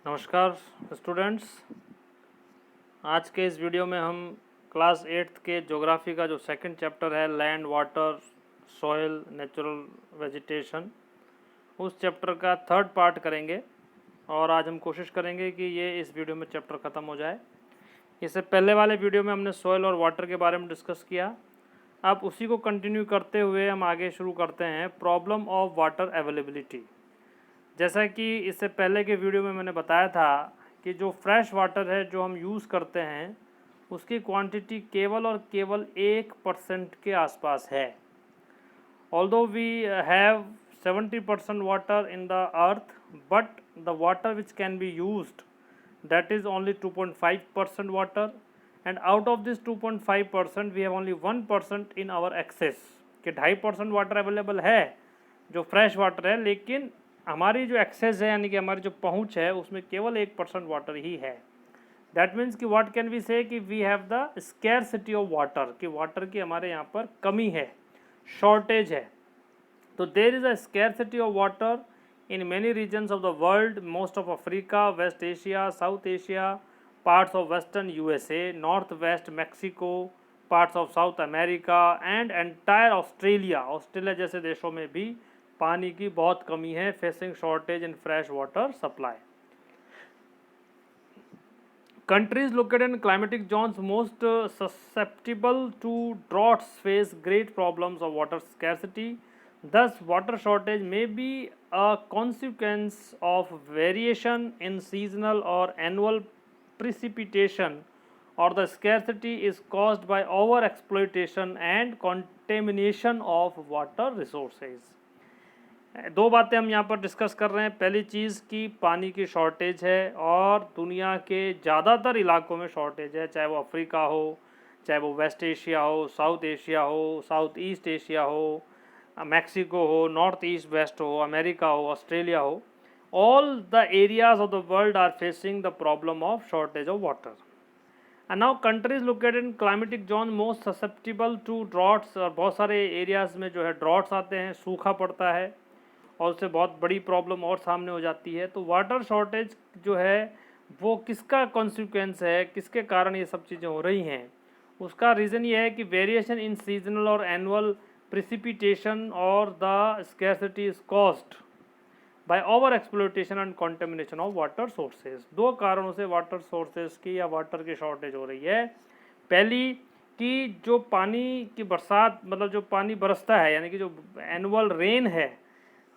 नमस्कार स्टूडेंट्स। आज के इस वीडियो में हम क्लास 8th के ज्योग्राफी का जो सेकंड चैप्टर है land water soil natural vegetation, उस चैप्टर का थर्ड पार्ट करेंगे और आज हम कोशिश करेंगे कि ये इस वीडियो में चैप्टर ख़त्म हो जाए। इससे पहले वाले वीडियो में हमने सॉइल और वाटर के बारे में डिस्कस किया। अब उसी को कंटिन्यू करते हुए हम आगे शुरू करते हैं प्रॉब्लम ऑफ वाटर अवेलेबिलिटी। जैसा कि इससे पहले के वीडियो में मैंने बताया था कि जो फ्रेश वाटर है जो हम यूज़ करते हैं उसकी क्वांटिटी केवल और केवल 1% के आसपास है। Although we have 70% water in the earth, but the water which can be used that is only 2.5% water, and out of this 2.5% we have only 1% in our excess। कि 2.5% वाटर अवेलेबल है जो fresh water है, लेकिन हमारी जो access है यानी कि हमारी जो पहुंच है उसमें केवल 1% वाटर ही है। दैट मीन्स कि व्हाट कैन वी से कि we have the scarcity of water, कि वाटर की हमारे यहाँ पर कमी है, शॉर्टेज है। तो there is a scarcity of water in many regions of the world, most of Africa, West Asia, South Asia, parts of Western USA, Northwest Mexico, parts of South America and entire Australia, Australia जैसे देशों में भी पानी की बहुत कमी है, facing shortage in fresh water supply। Countries located in climatic zones most susceptible to droughts face great problems of water scarcity. Thus, water shortage may be a consequence of variation in seasonal or annual precipitation, or the scarcity is caused by over exploitation and contamination of water resources। दो बातें हम यहाँ पर discuss कर रहे हैं। पहली चीज़ कि पानी की शॉर्टेज है और दुनिया के ज़्यादातर इलाकों में शॉर्टेज है, चाहे वो अफ्रीका हो, चाहे वो वेस्ट एशिया हो, साउथ एशिया हो, साउथ ईस्ट एशिया हो, मैक्सिको हो, नॉर्थ ईस्ट वेस्ट हो, अमेरिका हो, ऑस्ट्रेलिया हो। All the areas of the world are facing the problem of shortage of water. And now countries located in climatic zone most susceptible to droughts, और बहुत सारे areas में जो है droughts आते हैं, सूखा पड़ता है और उससे बहुत बड़ी प्रॉब्लम और सामने हो जाती है। तो वाटर शॉर्टेज जो है वो किसका कॉन्सिक्वेंस है, किसके कारण ये सब चीज़ें हो रही हैं? उसका रीज़न ये है कि वेरिएशन इन सीजनल और एनुअल प्रिसिपिटेशन और the scarcity is caused by over exploitation and contamination of water sources. दो कारणों से वाटर सोर्सेज की या वाटर की शॉर्टेज हो रही है। पहली कि जो पानी की बरसात, मतलब जो पानी बरसता है यानी कि जो एनुअल रेन है,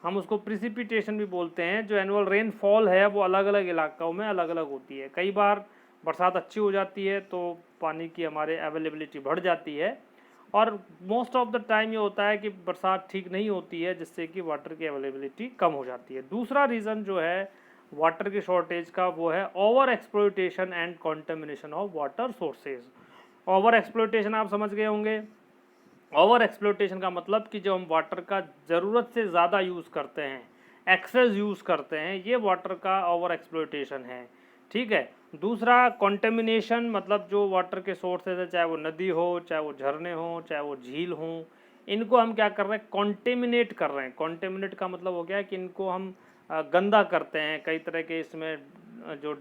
हम उसको प्रिसिपिटेशन भी बोलते हैं। जो एनुअल रेनफॉल है वो अलग अलग इलाकों में अलग अलग होती है। कई बार बरसात अच्छी हो जाती है तो पानी की हमारे अवेलेबिलिटी बढ़ जाती है, और मोस्ट ऑफ द टाइम ये होता है कि बरसात ठीक नहीं होती है जिससे कि वाटर की अवेलेबिलिटी कम हो जाती है। दूसरा रीज़न जो है वाटर की शॉर्टेज का वो है over exploitation and contamination of water sources. Over exploitation आप समझ गए होंगे। ओवर एक्सप्लोइटेशन का मतलब कि जो हम वाटर का ज़रूरत से ज़्यादा यूज़ करते हैं, एक्सेस यूज़ करते हैं, ये वाटर का ओवर एक्सप्लोइटेशन है। ठीक है। दूसरा कंटेमिनेशन, मतलब जो वाटर के सोर्सेज है, चाहे वो नदी हो, चाहे वो झरने हो, चाहे वो झील हों, इनको हम क्या कर रहे हैं, कॉन्टेमिनेट कर रहे हैं। कॉन्टेमिनेट का मतलब हो गया कि इनको हम गंदा करते हैं। कई तरह के इसमें जो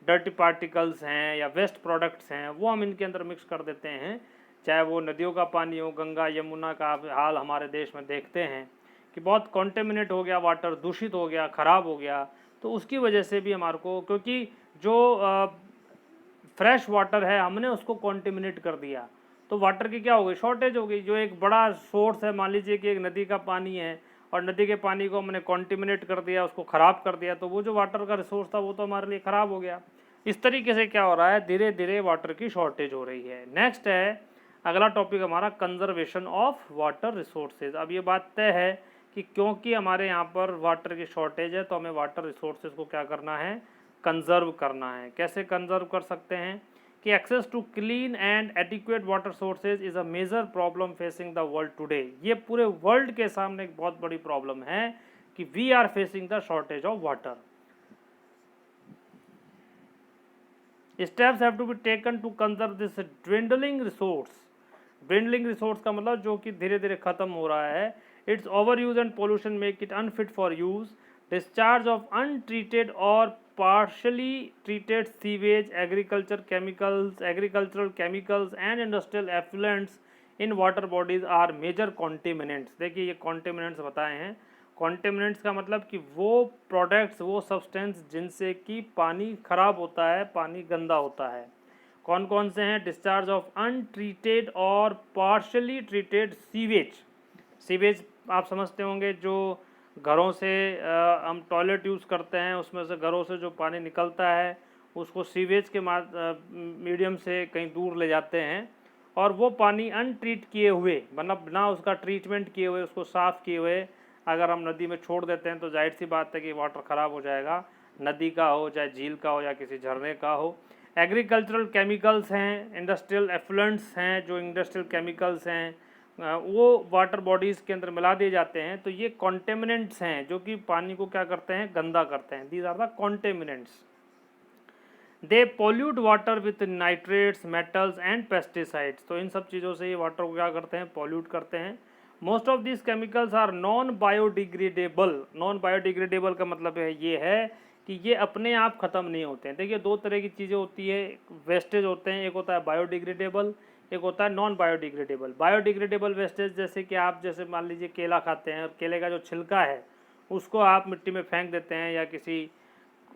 डर्टी पार्टिकल्स हैं या वेस्ट प्रोडक्ट्स हैं वो हम इनके अंदर मिक्स कर देते हैं। चाहे वो नदियों का पानी हो, गंगा यमुना का हाल हमारे देश में देखते हैं कि बहुत कॉन्टेमिनेट हो गया, वाटर दूषित हो गया, ख़राब हो गया। तो उसकी वजह से भी हमारे को, क्योंकि जो फ्रेश वाटर है हमने उसको कॉन्टेमिनेट कर दिया, तो वाटर की क्या हो गई, शॉर्टेज हो गई। जो एक बड़ा सोर्स है, मान लीजिए कि एक नदी का पानी है और नदी के पानी को हमने कॉन्टेमिनेट कर दिया, उसको ख़राब कर दिया, तो वो जो वाटर का रिसोर्स था वो तो हमारे लिए ख़राब हो गया। इस तरीके से क्या हो रहा है, धीरे धीरे वाटर की शॉर्टेज हो रही है। नेक्स्ट है अगला टॉपिक हमारा कंजर्वेशन ऑफ वाटर रिसोर्सेज। अब ये बात तय है कि क्योंकि हमारे यहाँ पर वाटर की शॉर्टेज है तो हमें वाटर रिसोर्सेज को क्या करना है, कंजर्व करना है। कैसे कंजर्व कर सकते हैं कि access to clean and adequate water sources is a major problem facing the world today. ये पूरे वर्ल्ड के सामने एक बहुत बड़ी प्रॉब्लम है कि we are facing the shortage of water. Steps have to be taken to conserve this dwindling resource. dwindling resource का मतलब जो कि धीरे धीरे खत्म हो रहा है। It's over use and pollution make it unfit for use. Discharge of untreated और partially treated sewage, agricultural chemicals and industrial effluents in water bodies are major contaminants. देखिए ये contaminants बताए हैं. contaminants का मतलब कि वो products, वो substance जिनसे कि पानी खराब होता है, पानी गंदा होता है. कौन कौन से हैं? डिस्चार्ज ऑफ अनट्रीटेड और पार्शली ट्रीटेड सीवेज. सीवेज आप समझते होंगे, जो घरों से हम टॉयलेट यूज़ करते हैं, उसमें से घरों से जो पानी निकलता है उसको सीवेज के मीडियम से कहीं दूर ले जाते हैं, और वो पानी अनट्रीट किए हुए, मतलब बिना उसका ट्रीटमेंट किए हुए, उसको साफ़ किए हुए अगर हम नदी में छोड़ देते हैं तो जाहिर सी बात है कि वाटर ख़राब हो जाएगा. नदी का हो, चाहे झील का हो, या किसी झरने का हो. एग्रीकल्चरल केमिकल्स हैं, इंडस्ट्रियल एफ्लुएंट्स हैं, जो इंडस्ट्रियल केमिकल्स हैं वो वाटर बॉडीज़ के अंदर मिला दिए जाते हैं, तो ये कॉन्टेमिनेंट्स हैं जो कि पानी को क्या करते हैं? गंदा करते हैं. These are the contaminants. They pollute water with nitrates, metals and pesticides. तो इन सब चीज़ों से ये वाटर को क्या करते हैं? पॉल्यूट करते हैं. Most of this chemicals are non biodegradable. Non biodegradable का मतलब ये है कि ये अपने आप ख़त्म नहीं होते हैं. देखिए दो तरह की चीज़ें होती है, वेस्टेज होते हैं. एक होता है बायोडिग्रेडेबल, एक होता है नॉन बायोडिग्रेडेबल. बायोडिग्रेडेबल वेस्टेज जैसे कि आप जैसे मान लीजिए केला खाते हैं, और केले का जो छिलका है उसको आप मिट्टी में फेंक देते हैं या किसी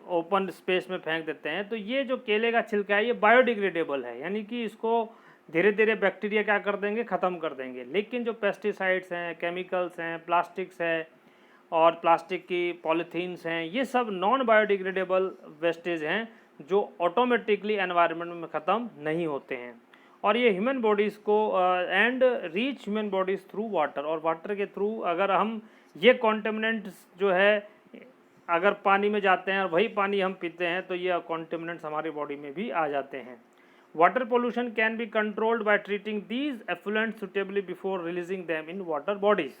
ओपन स्पेस में फेंक देते हैं, तो ये जो केले का छिलका है ये बायोडिग्रेडेबल है, यानी कि इसको धीरे धीरे बैक्टीरिया क्या कर देंगे? ख़त्म कर देंगे. लेकिन जो पेस्टिसाइड्स हैं, केमिकल्स हैं, प्लास्टिक्स है और प्लास्टिक की पॉलीथीन्स हैं, ये सब नॉन बायोडिग्रेडेबल वेस्टेज हैं जो ऑटोमेटिकली एनवायरनमेंट में ख़त्म नहीं होते हैं, और ये ह्यूमन बॉडीज़ को and reach human bodies through water. और वाटर के थ्रू अगर हम ये कॉन्टेमिनेंट्स जो है अगर पानी में जाते हैं और वही पानी हम पीते हैं तो ये कॉन्टेमिनेंट्स हमारी बॉडी में भी आ जाते हैं. Water pollution can be controlled by treating these effluents suitably before releasing them in water bodies.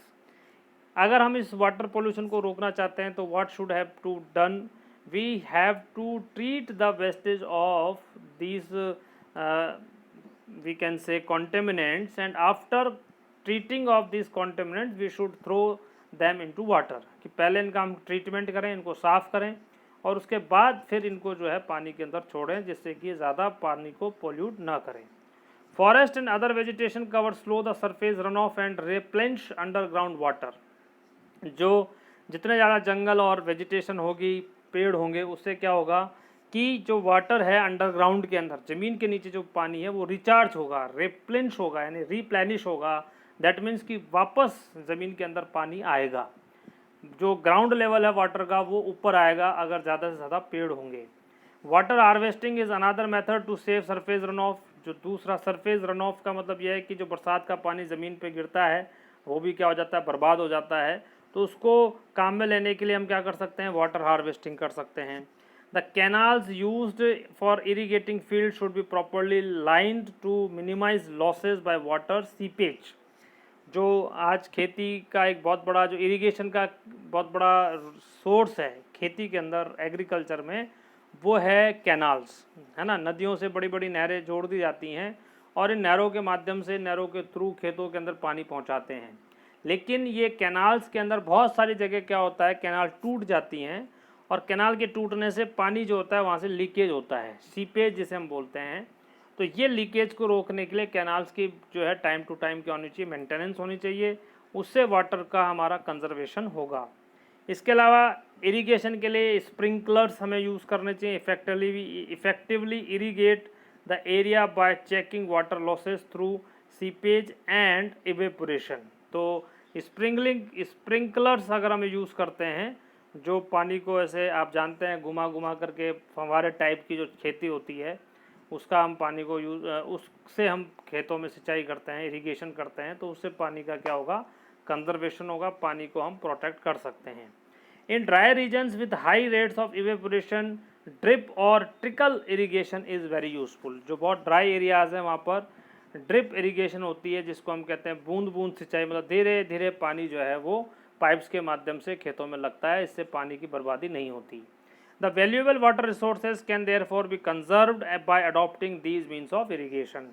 अगर हम इस वाटर पोल्यूशन को रोकना चाहते हैं तो what should have to done? We have to treat the wastage of these we can say contaminants, and after treating of these contaminants we should throw them into water. कि पहले इनका हम treatment करें, इनको साफ़ करें, और उसके बाद फिर इनको जो है पानी के अंदर छोड़ें, जिससे कि ज़्यादा पानी को पोल्यूट ना करें. Forest and other vegetation cover slow the surface run of and replenish underground water. जो जितने ज़्यादा जंगल और वेजिटेशन होगी, पेड़ होंगे, उससे क्या होगा कि जो वाटर है अंडरग्राउंड के अंदर, ज़मीन के नीचे जो पानी है वो रिचार्ज होगा, रिप्लेनिश होगा, यानी रिप्लेनिश होगा. दैट मीन्स कि वापस ज़मीन के अंदर पानी आएगा. जो ग्राउंड लेवल है वाटर का वो ऊपर आएगा अगर ज़्यादा से ज़्यादा पेड़ होंगे. Water harvesting is another method to save surface run off. जो दूसरा सरफेस रन ऑफ का मतलब यह है कि जो बरसात का पानी ज़मीन पे गिरता है वो भी क्या हो जाता है? बर्बाद हो जाता है. तो उसको काम में लेने के लिए हम क्या कर सकते हैं? वाटर हार्वेस्टिंग कर सकते हैं. The canals used for irrigating fields should be properly lined to minimize losses by water seepage. जो आज खेती का एक बहुत बड़ा, जो इरिगेशन का बहुत बड़ा सोर्स है खेती के अंदर, एग्रीकल्चर में, वो है कैनाल्स, है ना. नदियों से बड़ी बड़ी नहरें जोड़ दी जाती हैं और इन नहरों के माध्यम से, नहरों के थ्रू खेतों के अंदर पानी पहुंचाते हैं. लेकिन ये कैनाल्स के अंदर बहुत सारी जगह क्या होता है? कैनाल टूट जाती हैं, और कैनाल के टूटने से पानी जो होता है वहाँ से लीकेज होता है, सीपेज जिसे हम बोलते हैं. तो ये लीकेज को रोकने के लिए कैनाल्स की जो है टाइम टू टाइम क्या होनी चाहिए? मेंटेनेंस होनी चाहिए. उससे वाटर का हमारा कंजर्वेशन होगा. इसके अलावा इरिगेशन के लिए स्प्रिंकलर्स हमें यूज़ करने चाहिए. Effectively irrigate the area bye checking water losses through seepage and evaporation. तो स्प्रिंकलर्स अगर हम यूज़ करते हैं, जो पानी को ऐसे आप जानते हैं घुमा घुमा करके फव्वारे टाइप की जो खेती होती है, उसका हम पानी को उससे हम खेतों में सिंचाई करते हैं, इरिगेशन करते हैं, तो उससे पानी का क्या होगा? कंजर्वेशन होगा, पानी को हम प्रोटेक्ट कर सकते हैं. In dry regions with high rates of evaporation, drip और trickle irrigation is very useful. जो बहुत ड्राई एरियाज़ हैं वहाँ पर ड्रिप इरीगेशन होती है, जिसको हम कहते हैं बूंद बूंद सिंचाई, मतलब धीरे धीरे पानी जो है वो पाइप्स के माध्यम से खेतों में लगता है. इससे पानी की बर्बादी नहीं होती. The valuable water resources can therefore be conserved by adopting these means of irrigation.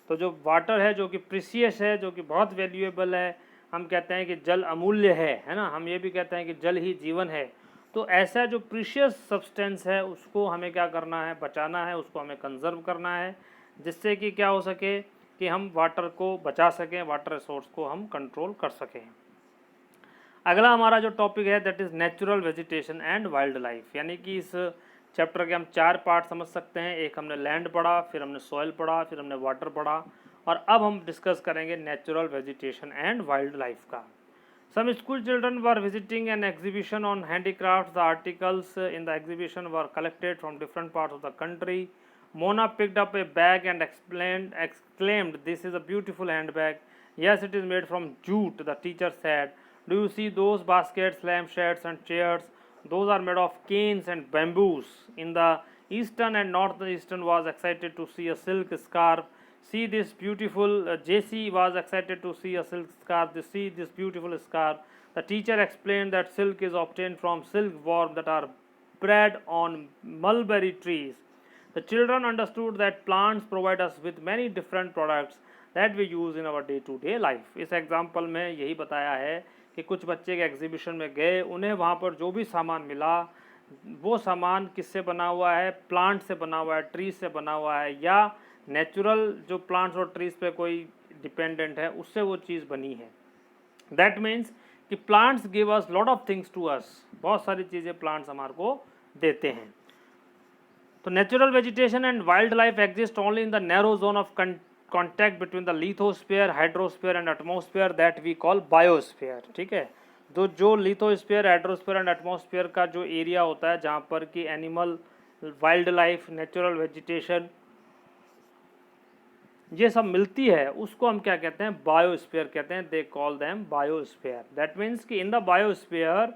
तो जो वाटर है, जो कि प्रीसियस है, जो कि बहुत वैल्यूएबल है, हम कहते हैं कि जल अमूल्य है ना. हम ये भी कहते हैं कि जल ही जीवन है. तो ऐसा जो प्रीशियस सब्सटेंस है उसको हमें क्या करना है, बचाना है, उसको हमें कंजर्व करना है, जिससे कि क्या हो सके कि हम वाटर को बचा सकें, वाटर रिसोर्स को हम कंट्रोल कर सकें। अगला हमारा जो टॉपिक है that is natural vegetation and wild life, यानी कि इस चैप्टर के हम 4 पार्ट समझ सकते हैं। एक हमने लैंड पढ़ा, फिर हमने सॉइल पढ़ा, फिर हमने वाटर पढ़ा, और अब हम डिस्कस करेंगे natural vegetation and wild life का। Some school children were visiting an exhibition on handicrafts. The articles in the exhibition were collected from different parts of the country. Mona picked up a bag and exclaimed, "This is a beautiful handbag." "Yes, it is made from jute," the teacher said. "Do you see those baskets, lampshades, and chairs? Those are made of canes and bamboos." In the eastern and northeastern was excited to see a silk scarf. "See this beautiful," JC was excited to see a silk scarf. "See this beautiful scarf." The teacher explained that silk is obtained from silkworms that are bred on mulberry trees. The children understood that plants provide us with many different products that we use in our day-to-day life. इस example में यही बताया है कि कुछ बच्चे के exhibition में गए, उन्हें वहाँ पर जो भी सामान मिला वो सामान किससे बना हुआ है, प्लांट से बना हुआ है, ट्रीज से बना हुआ है, या नेचुरल जो प्लांट्स और ट्रीज पे कोई डिपेंडेंट है उससे वो चीज़ बनी है। दैट मीन्स कि plants give us lot of things to us, बहुत सारी चीज़ें प्लांट्स हमारे को देते हैं। तो natural vegetation and wild life exist only in the narrow zone of contact between the lithosphere, hydrosphere and atmosphere that we call biosphere. ठीक है, तो जो लिथोस्फीयर, हाइड्रोस्फीयर एंड एटमॉस्फेयर का जो एरिया होता है जहाँ पर कि animal, wild life, natural vegetation ये सब मिलती है, उसको हम क्या कहते हैं, बायोस्फीयर कहते हैं। They call them biosphere. That means कि in the biosphere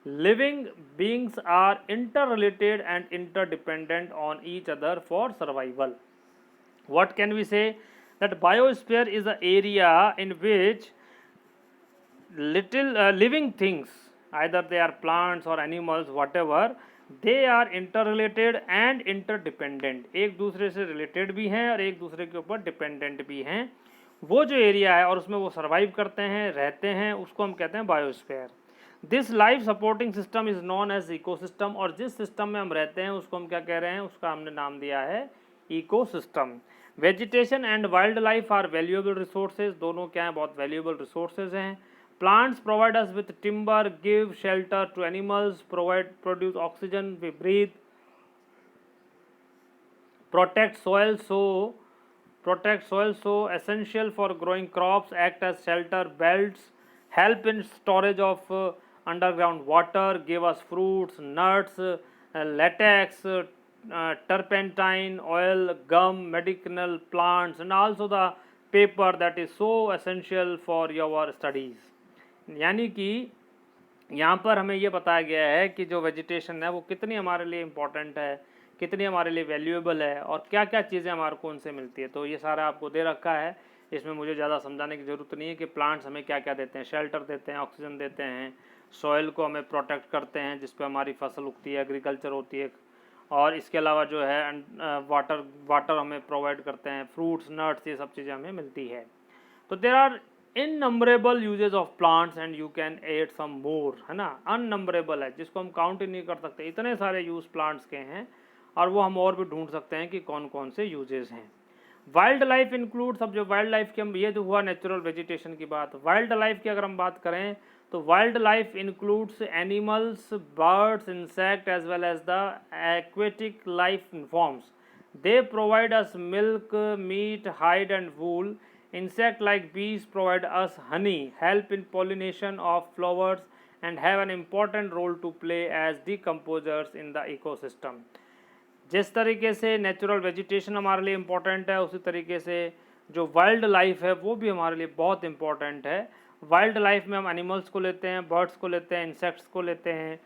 living beings are interrelated and interdependent on each other for survival. What can we say? That biosphere is an area in which little living things, either they are plants or animals, whatever, they are interrelated and interdependent. एक दूसरे से related भी हैं और एक दूसरे के ऊपर डिपेंडेंट भी हैं। वो जो एरिया है और उसमें वो सर्वाइव करते हैं, रहते हैं, उसको हम कहते हैं biosphere. This life supporting system is known as ecosystem, और जिस सिस्टम में हम रहते हैं उसको हम क्या कह रहे हैं, उसका हमने नाम दिया है ecosystem. Vegetation and wild life are valuable resources, दोनों क्या हैं, बहुत वैल्यूएबल रिसोर्सेज हैं। Plants provide us with timber, give shelter to animals, produce oxygen we breathe, protect soil so essential for growing crops, act as shelter belts, help in storage of underground water, give us fruits, nuts, latex, turpentine, oil, gum, medicinal plants, and also the paper that is so essential for your studies. यानी कि यहाँ पर हमें ये बताया गया है कि जो वेजिटेशन है वो कितनी हमारे लिए इम्पोर्टेंट है, कितनी हमारे लिए वैल्यूएबल है, और क्या क्या चीज़ें हमारे को उनसे मिलती है। तो ये सारा आपको दे रखा है, इसमें मुझे ज़्यादा समझाने की ज़रूरत नहीं है कि प्लांट्स हमें क्या क्या देते हैं। शेल्टर देते हैं, ऑक्सीजन देते हैं, सॉइल को हमें प्रोटेक्ट करते हैं जिस पर हमारी फसल उगती है, एग्रीकल्चर होती है, और इसके अलावा जो है वाटर हमें प्रोवाइड करते हैं, फ्रूट्स, नट्स, ये सब चीज़ें हमें मिलती है। तो there are innumerable uses of plants and you can add some more, है ना। अननंबरेबल है, जिसको हम काउंट ही नहीं कर सकते, इतने सारे यूज प्लांट्स के हैं, और वो हम और भी ढूंढ सकते हैं कि कौन कौन से यूजेस हैं। वाइल्ड लाइफ इंक्लूड्स, अब जो वाइल्ड लाइफ की हम, ये तो हुआ नेचुरल वेजिटेशन की बात। वाइल्ड लाइफ की अगर हम बात करें तो wild life includes animals, birds, insect as well as the aquatic life forms. They provide us milk, meat, hide and wool. Insect like bees provide us honey, help in pollination of flowers, and have an important role to play as decomposers in the ecosystem. जिस तरीके से natural vegetation हमारे लिए important है, उसी तरीके से जो वाइल्ड लाइफ है वो भी हमारे लिए बहुत इम्पोर्टेंट है। वाइल्ड लाइफ में हम एनिमल्स को लेते हैं, बर्ड्स को लेते हैं, इंसेक्ट्स को लेते हैं,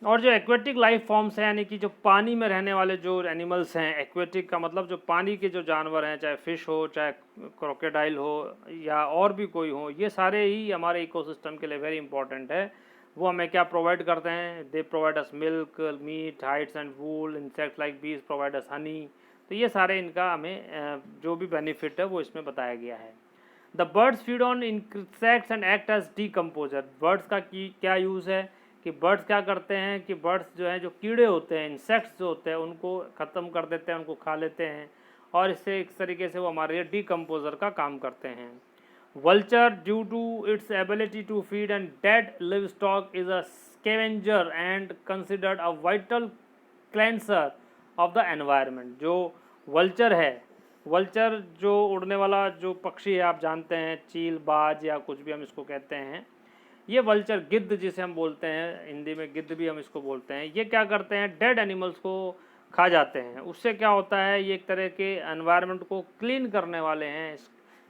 और जो एक्वेटिक लाइफ फॉर्म्स हैं, यानी कि जो पानी में रहने वाले जो एनिमल्स हैं, एक्वेटिक का मतलब जो पानी के जो जानवर हैं, चाहे फिश हो, चाहे क्रोकोडाइल हो, या और भी कोई हो, ये सारे ही हमारे इकोसिस्टम के लिए वेरी इंपॉर्टेंट है। वो हमें क्या प्रोवाइड करते हैं, they provide us milk, meat, hides and wool. Insects like bees provide us honey. तो ये सारे इनका हमें जो भी बेनिफिट है वो इसमें बताया गया है। The birds feed on insects and act as decomposer. Birds का क्या यूज़ है कि बर्ड्स क्या करते हैं कि बर्ड्स जो हैं, जो कीड़े होते हैं, इंसेक्ट्स जो होते हैं, उनको ख़त्म कर देते हैं, उनको खा लेते हैं, और इससे एक तरीके से वो हमारे लिए डिकम्पोजर का काम करते हैं। Vulture, due to its ability to feed and dead live stock, is a scavenger and considered a vital cleanser of the environment. जो वल्चर है, वल्चर जो उड़ने वाला जो पक्षी है, आप जानते हैं, चील, बाज या कुछ भी हम इसको कहते हैं, ये वल्चर, गिद्ध जिसे हम बोलते हैं, हिंदी में गिद्ध भी हम इसको बोलते हैं, ये क्या करते हैं, डेड एनिमल्स को खा जाते हैं। उससे क्या होता है, ये एक तरह के एनवायरनमेंट को क्लीन करने वाले हैं।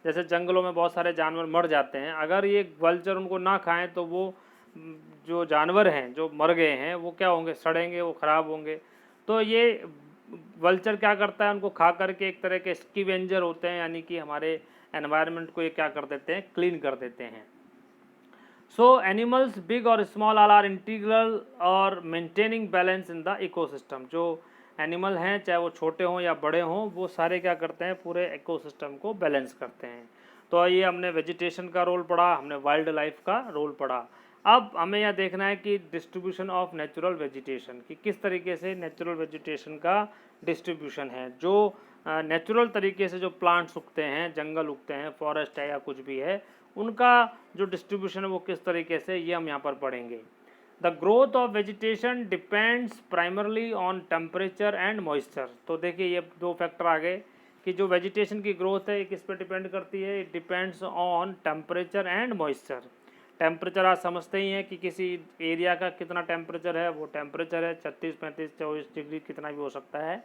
जैसे जंगलों में बहुत सारे जानवर मर जाते हैं, अगर ये वल्चर उनको ना खाएं तो वो जो जानवर हैं जो मर गए हैं वो क्या होंगे, सड़ेंगे, वो ख़राब होंगे। तो ये वल्चर क्या करता है, उनको खा करके एक तरह के स्कीवेंजर होते हैं, यानी कि हमारे एनवायरनमेंट को ये क्या कर देते हैं, क्लीन कर देते हैं। सो एनिमल्स बिग और स्मॉल आर इंटीग्रल और maintaining balance in the ecosystem. जो एनिमल हैं, चाहे वो छोटे हों या बड़े हों, वो सारे क्या करते हैं, पूरे इकोसिस्टम को बैलेंस करते हैं। तो ये हमने वेजिटेशन का रोल पढ़ा, हमने वाइल्ड लाइफ का रोल पढ़ा। अब हमें यह देखना है कि डिस्ट्रीब्यूशन ऑफ नेचुरल वेजिटेशन, कि किस तरीके से नेचुरल वेजिटेशन का डिस्ट्रीब्यूशन है। जो नेचुरल तरीके से जो प्लांट्स उगते हैं, जंगल उगते हैं, फॉरेस्ट है या कुछ भी है, उनका जो डिस्ट्रीब्यूशन है वो किस तरीके से, ये हम यहाँ पर पढ़ेंगे। The growth of vegetation depends primarily on temperature and moisture. तो देखिए ये दो फैक्टर आ गए कि जो वेजिटेशन की ग्रोथ है ये किस पे डिपेंड करती है, it depends on temperature and moisture. Temperature आप समझते ही हैं कि किसी एरिया का कितना टेम्परेचर है, वो टेम्परेचर है 36, 35, 24 डिग्री, कितना भी हो सकता है।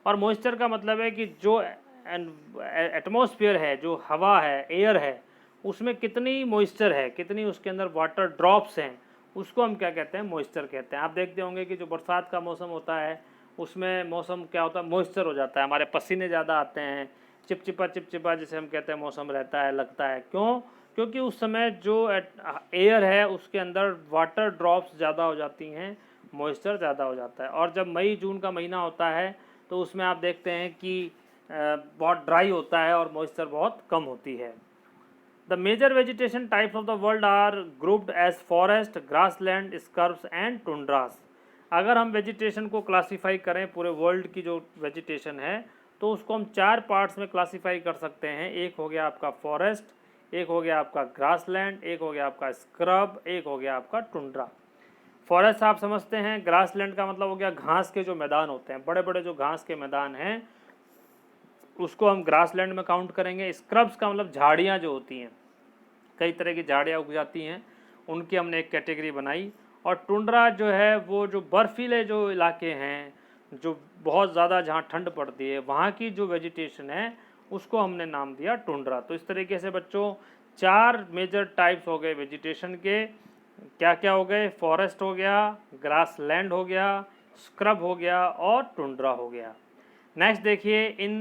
और मॉइस्चर का मतलब है कि जो एटमॉस्फेयर है, जो हवा है, एयर है, उसमें कितनी मॉइस्चर है, कितनी उसके अंदर वाटर ड्रॉप्स हैं, उसको हम क्या कहते हैं, मॉइस्चर कहते हैं। आप देखते होंगे कि जो बरसात का मौसम होता है उसमें मौसम क्या होता है, मॉइस्चर हो जाता है, हमारे पसीने ज़्यादा आते हैं, चिपचिपा जिसे हम कहते हैं मौसम रहता है, लगता है। क्यों? क्योंकि उस समय जो एयर है उसके अंदर वाटर ड्रॉप्स ज़्यादा हो जाती हैं, मॉइस्चर ज़्यादा हो जाता है। और जब मई जून का महीना होता है तो उसमें आप देखते हैं कि बहुत ड्राई होता है और मॉइस्चर बहुत कम होती है। The major vegetation types of the world are grouped as forest, grassland, scrubs and tundras. अगर हम वेजिटेशन को क्लासीफाई करें, पूरे वर्ल्ड की जो वेजिटेशन है, तो उसको हम 4 पार्ट्स में क्लासीफाई कर सकते हैं। एक हो गया आपका फॉरेस्ट, एक हो गया आपका ग्रासलैंड, एक हो गया आपका स्क्रब, एक हो गया आपका टुंड्रा। फॉरेस्ट आप समझते हैं, ग्रासलैंड का मतलब हो गया घास के जो मैदान होते हैं, बड़े बड़े जो घास के मैदान हैं, उसको हम ग्रासलैंड में काउंट करेंगे। स्क्रब्स का मतलब झाड़ियाँ जो होती हैं, कई तरह की झाड़ियाँ उग जाती हैं, उनकी हमने एक कैटेगरी बनाई। और टुंड्रा जो है वो जो बर्फीले जो इलाके हैं, जो बहुत ज़्यादा जहाँ ठंड पड़ती है, वहाँ की जो वेजिटेशन है उसको हमने नाम दिया टुंड्रा। तो इस तरीके से बच्चों 4 मेजर टाइप्स हो गए वेजिटेशन के। क्या क्या हो गए? फॉरेस्ट हो गया, ग्रासलैंड हो गया, स्क्रब हो गया और टुंड्रा हो गया। नेक्स्ट देखिए, in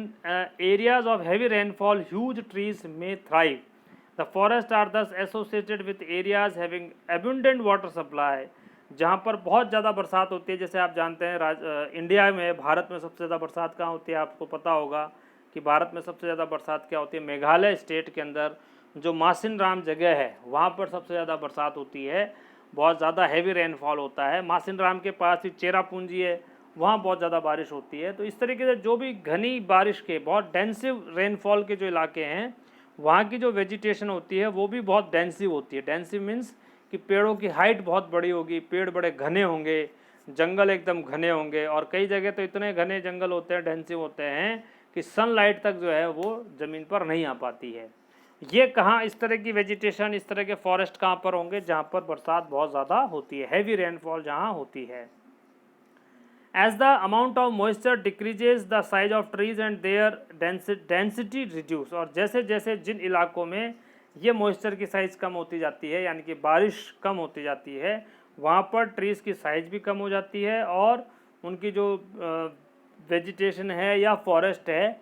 areas of heavy rainfall huge trees में thrive. The forest are thus associated with areas having abundant water supply. जहाँ पर बहुत ज़्यादा बरसात होती है, जैसे आप जानते हैं इंडिया में, भारत में सबसे ज़्यादा बरसात कहाँ होती है, आपको पता होगा कि भारत में सबसे ज़्यादा बरसात क्या होती है, मेघालय स्टेट के अंदर जो मासिनराम जगह है वहाँ पर सबसे ज़्यादा बरसात होती है, बहुत ज़्यादा हैवी रेनफॉल होता है। मासिनराम के पास ही चेरापूंजी है, वहाँ बहुत ज़्यादा बारिश होती है। तो इस तरीके से जो भी घनी बारिश के, बहुत डेंसिव रेनफॉल के जो इलाके हैं, वहाँ की जो वेजिटेशन होती है वो भी बहुत डेंसिव होती है। डेंसिव मीन्स कि पेड़ों की हाइट बहुत बड़ी होगी, पेड़ बड़े घने होंगे, जंगल एकदम घने होंगे, और कई जगह तो इतने घने जंगल होते हैं, डेंसिव होते हैं कि सनलाइट तक जो है वो ज़मीन पर नहीं आ पाती है। ये कहाँ इस तरह की वेजिटेशन, इस तरह के फॉरेस्ट कहाँ पर होंगे? जहाँ पर बरसात बहुत ज़्यादा होती है, हैवी रेनफॉल जहाँ होती है। As the amount of moisture decreases, the size of trees and their density reduce। और जैसे जैसे जिन इलाकों में ये मॉइस्चर की साइज़ कम होती जाती है, यानी कि बारिश कम होती जाती है, वहाँ पर ट्रीज़ की साइज़ भी कम हो जाती है और उनकी जो वेजिटेशन है या फॉरेस्ट है,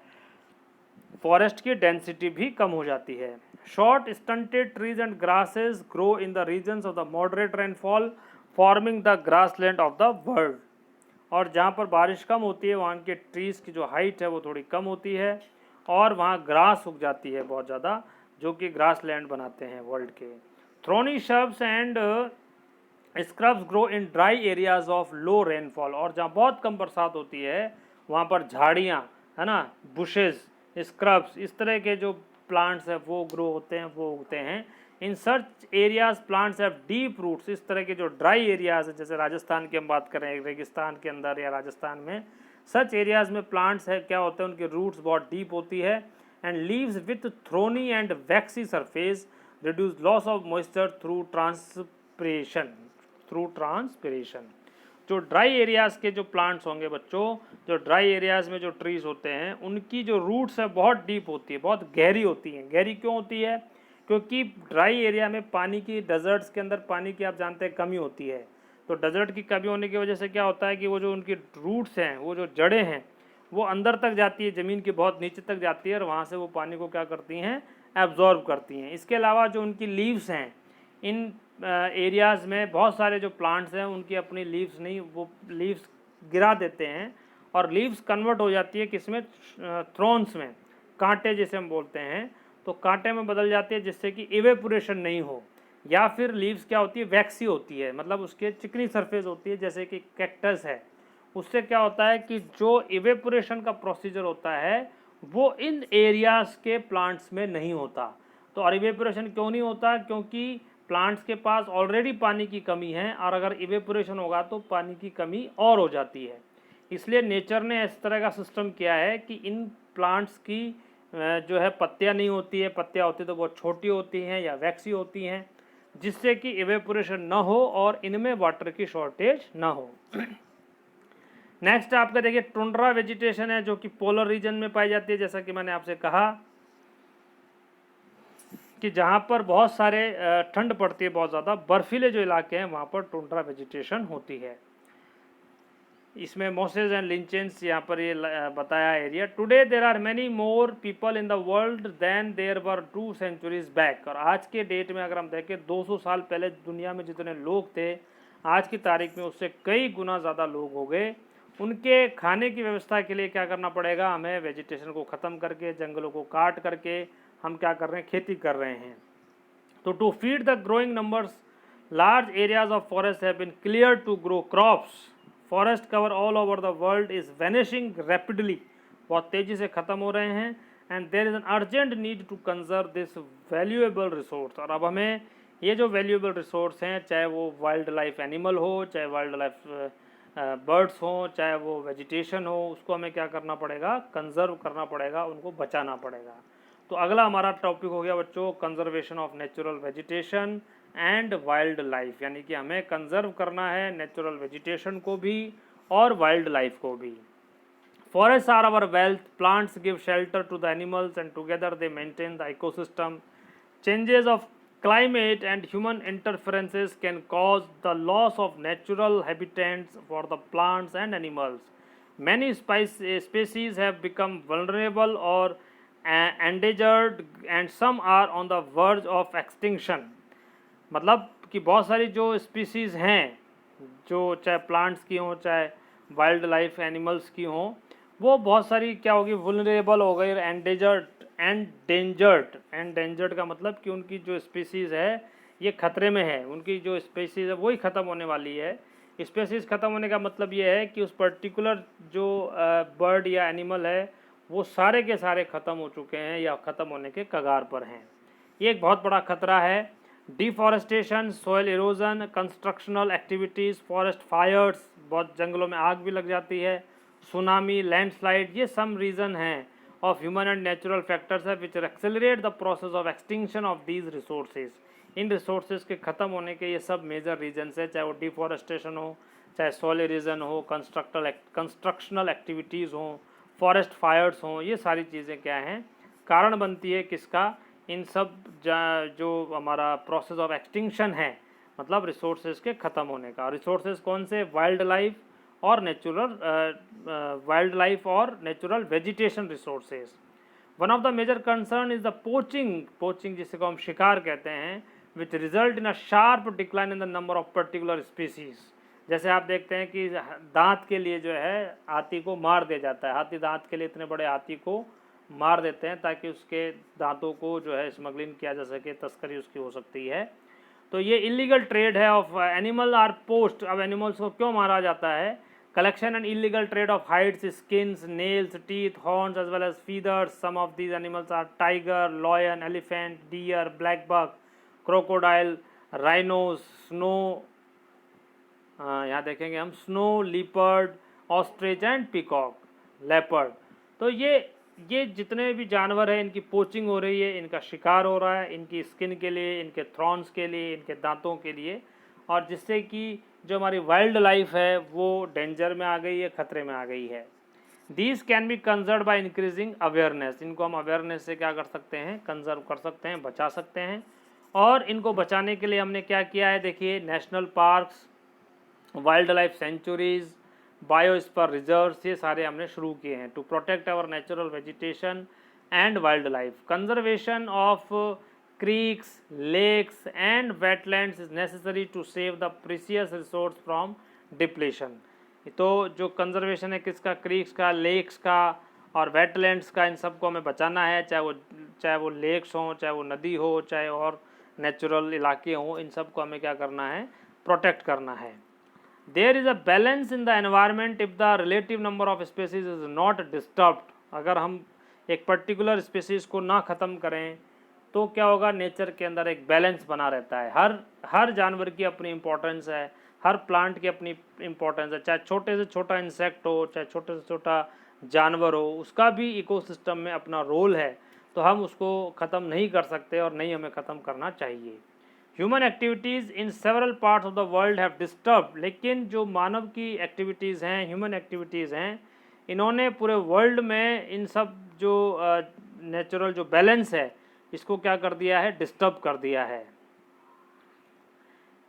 फॉरेस्ट की डेंसिटी भी कम हो जाती है। Short stunted trees and grasses grow in the regions of the moderate rainfall, forming the grassland of the world. और जहाँ पर बारिश कम होती है वहाँ के ट्रीज़ की जो हाइट है वो थोड़ी कम होती है और वहाँ ग्रास उग जाती है बहुत ज़्यादा, जो कि ग्रास लैंड बनाते हैं वर्ल्ड के। Thorny शब्स and scrubs grow in dry areas of low rainfall, और जहाँ बहुत कम बरसात होती है वहाँ पर झाड़ियाँ, है ना, बुशेस, स्क्रब्स, इस तरह के जो प्लांट्स है वो ग्रो होते हैं, वो उगते हैं। इन सर्च areas plants have deep roots, इस तरह के जो ड्राई एरियाज है, जैसे राजस्थान की हम बात करें, रेगिस्तान के अंदर या राजस्थान में, सच एरियाज में प्लांट्स है क्या होते हैं, उनकी रूट्स बहुत डीप होती है। And leaves with thorny and vaccine surface reduce loss of moisture through transpiration. जो ड्राई एरियाज़ के जो प्लांट्स होंगे बच्चों, जो ड्राई एरियाज़ में जो ट्रीज़ होते हैं, उनकी जो रूट्स है बहुत डीप होती है, बहुत गहरी होती हैं। गहरी क्यों होती है? क्योंकि ड्राई एरिया में पानी की, डेजर्ट्स के अंदर पानी की आप जानते हैं कमी होती है। तो डेजर्ट की कमी होने की वजह से क्या होता है कि वो जो उनकी रूट्स हैं, वो जो जड़ें हैं, वो अंदर तक जाती है, ज़मीन के बहुत नीचे तक जाती है, और वहाँ से वो पानी को क्या करती हैं, एब्जॉर्ब करती हैं। इसके अलावा जो उनकी लीव्स हैं, इन एरियाज़ में बहुत सारे जो प्लांट्स हैं उनकी अपनी लीव्स नहीं, वो लीव्स गिरा देते हैं, और लीव्स कन्वर्ट हो जाती है किसमें, थ्रोन्स में, कांटे जैसे हम बोलते हैं, तो कांटे में बदल जाती है, जिससे कि इवेपोरेशन नहीं हो। या फिर लीव्स क्या होती है, वैक्सी होती है, मतलब उसके चिकनी सरफेस होती है, जैसे कि कैक्टस है। उससे क्या होता है कि जो इवेपोरेशन का प्रोसीजर होता है वो इन एरियाज़ के प्लांट्स में नहीं होता। तो और इवेपोरेशन क्यों नहीं होता? क्योंकि प्लांट्स के पास ऑलरेडी पानी की कमी है, और अगर इवेपोरेशन होगा तो पानी की कमी और हो जाती है। इसलिए नेचर ने इस तरह का सिस्टम किया है कि इन प्लांट्स की जो है पत्तियां नहीं होती है, पत्तियां होती तो बहुत छोटी होती हैं या वैक्सी होती हैं, जिससे कि इवेपोरेशन ना हो और इनमें वाटर की शॉर्टेज ना हो। नेक्स्ट आपका देखिए टुंड्रा वेजिटेशन है, जो कि पोलर रीजन में पाई जाती है, जैसा कि मैंने आपसे कहा कि जहाँ पर बहुत सारे ठंड पड़ती है, बहुत ज़्यादा बर्फीले जो इलाके हैं वहाँ पर टुंड्रा वेजिटेशन होती है। इसमें मोसेस एंड लिंचेंस यहाँ पर ये बताया area. Today there are many more people in the world than there were 2 centuries back, और आज के डेट में अगर हम देखें 200 साल पहले दुनिया में जितने लोग थे, आज की तारीख में उससे कई गुना ज़्यादा लोग हो गए। उनके खाने की व्यवस्था के लिए क्या करना पड़ेगा हमें, वेजिटेशन को ख़त्म करके, जंगलों को काट करके हम क्या कर रहे हैं, खेती कर रहे हैं। तो to feed the growing numbers large areas of forest have been clear to grow crops. Forest cover all over the world is vanishing rapidly, बहुत तेज़ी से ख़त्म हो रहे हैं। And there is an urgent need to conserve this valuable resource, और अब हमें ये जो वैल्यूएबल रिसोर्स हैं, चाहे वो वाइल्ड लाइफ एनिमल हो, चाहे वाइल्ड लाइफ बर्ड्स हों, चाहे वो वेजिटेशन हो, उसको हमें क्या करना पड़ेगा, कंजर्व करना पड़ेगा, उनको बचाना पड़ेगा। तो अगला हमारा टॉपिक हो गया बच्चों conservation of natural vegetation and wild life, यानी कि हमें कंजर्व करना है नेचुरल वेजिटेशन को भी और वाइल्ड लाइफ को भी। Forests are our wealth, plants give shelter to the animals, and together they maintain the ecosystem. Changes of climate and human interferences can cause the loss of natural habitats for the plants and animals. Many species have become vulnerable or endangered, and some are on the verge of extinction. मतलब कि बहुत सारी जो species हैं, जो चाहे plants की हों, चाहे वाइल्ड लाइफ एनिमल्स की हों, वो बहुत सारी क्या होगी, वुलनरेबल हो गई, एंडेंजर्ड का मतलब कि उनकी जो स्पीसीज़ है ये खतरे में है, उनकी जो स्पीसीज़ है वही ख़त्म होने वाली है। स्पीसीज़ ख़त्म होने का मतलब ये है कि उस पर्टिकुलर जो बर्ड या एनिमल है वो सारे के सारे ख़त्म हो चुके हैं या ख़त्म होने के कगार पर हैं। ये एक बहुत बड़ा खतरा है। Deforestation, soil erosion, constructional activities, forest fires, बहुत जंगलों में आग भी लग जाती है, सुनामी, लैंडस्लाइड, ये सम रीज़न हैं of human and natural factors है which accelerate the process of extinction of these resources. इन रिसोर्सेज के ख़त्म होने के ये सब मेजर रीजन्स है, चाहे वो डिफॉरेस्टेशन हो, चाहे सॉइल इरोजन हो, कंस्ट्रक्शनल एक्टिविटीज़ हों, फॉरेस्ट फायर्स हों, ये सारी चीज़ें क्या हैं, कारण बनती है किसका, इन सब जो हमारा प्रोसेस ऑफ एक्सटिंक्शन है, मतलब रिसोर्सेज के ख़त्म होने का। रिसोर्सेज कौन से, वाइल्ड लाइफ और natural vegetation resources. One of the major concern is the poaching जिसको हम शिकार कहते हैं, which result in a sharp decline in the number of particular species. जैसे आप देखते हैं कि दांत के लिए जो है हाथी को मार दिया जाता है, हाथी दांत के लिए इतने बड़े हाथी को मार देते हैं ताकि उसके दांतों को जो है स्मगलिंग किया जा सके, तस्करी उसकी हो सकती है। तो ये इलीगल ट्रेड है ऑफ एनिमल आर पोस्ट। अब एनिमल्स को क्यों मारा जाता है? collection and illegal trade of hides, skins, nails, teeth, horns as well as feathers. Some of these animals are tiger, lion, elephant, deer, black buck, crocodile, rhinos, snow, यहाँ देखेंगे हम snow, leopard, ostrich and peacock, leopard। तो ये जितने भी जानवर हैं इनकी पोचिंग हो रही है, इनका शिकार हो रहा है, इनकी स्किन के लिए, इनके थ्रॉन्स के लिए, इनके दांतों के लिए, और जिससे कि जो हमारी वाइल्ड लाइफ है वो डेंजर में आ गई है, खतरे में आ गई है। These can be conserve by increasing awareness. इनको हम अवेयरनेस से क्या कर सकते हैं? कंजर्व कर सकते हैं, बचा सकते हैं। और इनको बचाने के लिए हमने क्या किया है? देखिए, national parks, wild life sanctuaries, biosphere reserves, ये सारे हमने शुरू किए हैं to protect our natural vegetation and wild life. Conservation of creeks, lakes and wetlands is necessary to save the precious resource from depletion। तो जो कंजर्वेशन है किसका? क्रीक्स का, लेक्स का और वेटलैंड्स का, इन सबको हमें बचाना है, चाहे वो लेक्स हों, चाहे वो नदी हो, चाहे और नेचुरल इलाके हों, इन सबको हमें क्या करना है? प्रोटेक्ट करना है। There is a balance in the environment if the relative number of species is not disturbed. अगर हम एक पर्टिकुलर स्पेसीज को ना ख़त्म करें तो क्या होगा? नेचर के अंदर एक बैलेंस बना रहता है। हर जानवर की अपनी इम्पोर्टेंस है, हर प्लांट की अपनी इम्पोर्टेंस है, चाहे छोटे से छोटा इंसेक्ट हो, चाहे छोटे से छोटा जानवर हो, उसका भी इकोसिस्टम में अपना रोल है। तो हम उसको ख़त्म नहीं कर सकते और नहीं हमें ख़त्म करना चाहिए। Human activities in several parts of the world have disturb. लेकिन जो मानव की एक्टिविटीज़ हैं, ह्यूमन एक्टिविटीज़ हैं, इन्होंने पूरे वर्ल्ड में इन सब जो नेचुरल जो बैलेंस है इसको क्या कर दिया है? डिस्टर्ब कर दिया है।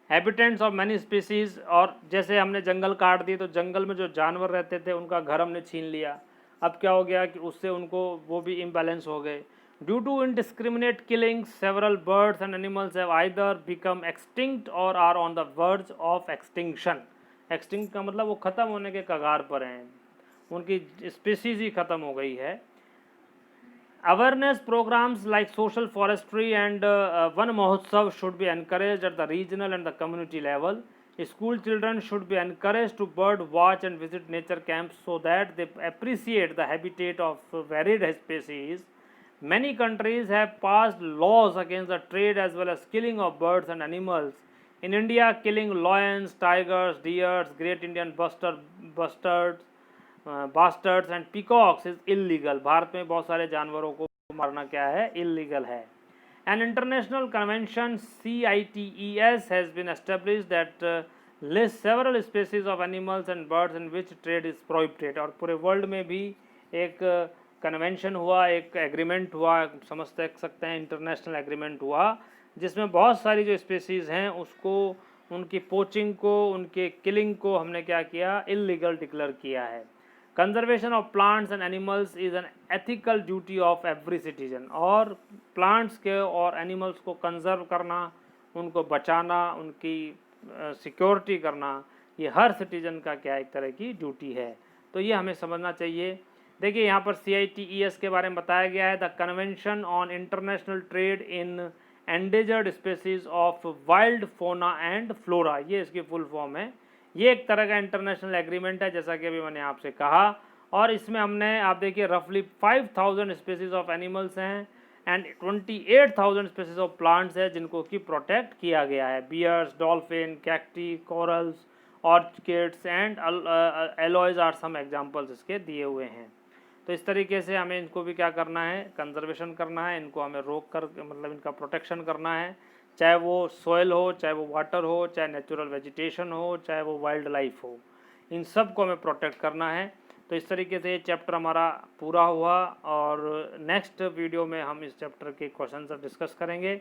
हैबिटेंट्स ऑफ मैनी स्पीसीज, और जैसे हमने जंगल काट दिए तो जंगल में जो जानवर रहते थे उनका घर हमने छीन लिया। अब क्या हो गया कि उससे उनको वो भी इम्बैलेंस हो गए। Due to indiscriminate killing several birds and animals have either become extinct और are on the verge of extinction. Extinct का मतलब वो ख़त्म होने के कगार पर हैं, उनकी स्पीसीज ही ख़त्म हो गई है। Awareness programs like social forestry and Van Mahotsav should be encouraged at the regional and the community level. School children should be encouraged to bird watch and visit nature camps so that they appreciate the habitat of varied species. Many countries have passed laws against the trade as well as killing of birds and animals. In India, killing lions, tigers, deers, great Indian bustards bustards and peacocks is illegal. Bharat में बहुत सारे जानवरों को मारना क्या है? Illegal है। An international convention CITES has been established that list several species of animals and birds in which trade is prohibited. और पूरे वर्ल्ड में भी एक कन्वेंशन हुआ, एक एग्रीमेंट हुआ, समझ सकते हैं इंटरनेशनल एग्रीमेंट हुआ, जिसमें बहुत सारी जो स्पीसीज़ हैं उसको, उनकी पोचिंग को, उनके किलिंग को हमने क्या किया? इलीगल डिक्लेयर किया है। Conservation of plants and animals is an ethical duty of every citizen. और प्लांट्स के और एनिमल्स को कंजर्व करना, उनको बचाना, उनकी सिक्योरिटी करना, ये हर सिटीजन का क्या एक तरह की ड्यूटी है। तो ये हमें समझना चाहिए। देखिए यहाँ पर CITES के बारे में बताया गया है, the convention on international trade in endangered species of wild फोना एंड फ्लोरा, ये इसकी फुल फॉर्म है। ये एक तरह का इंटरनेशनल एग्रीमेंट है, जैसा कि अभी मैंने आपसे कहा। और इसमें हमने, आप देखिए, रफली 5000 स्पीसीज ऑफ एनिमल्स हैं एंड 28,000 स्पीसीज ऑफ प्लांट्स है जिनको कि प्रोटेक्ट किया गया है। Bears, dolphin, cacti, corals, orchids and aloes are some examples इसके दिए हुए हैं। तो इस तरीके से हमें इनको भी क्या करना है? कंजर्वेशन करना है, इनको हमें रोक कर, मतलब इनका प्रोटेक्शन करना है, चाहे वो सॉइल हो, चाहे वो वाटर हो, चाहे नेचुरल वेजिटेशन हो, चाहे वो वाइल्ड लाइफ हो, इन सब को हमें प्रोटेक्ट करना है। तो इस तरीके से ये चैप्टर हमारा पूरा हुआ और नेक्स्ट वीडियो में हम इस चैप्टर के क्वेश्चन डिस्कस करेंगे।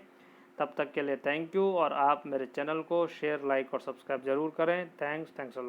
तब तक के लिए थैंक यू, और आप मेरे चैनल को शेयर, लाइक और सब्सक्राइब ज़रूर करें। Thanks a lot.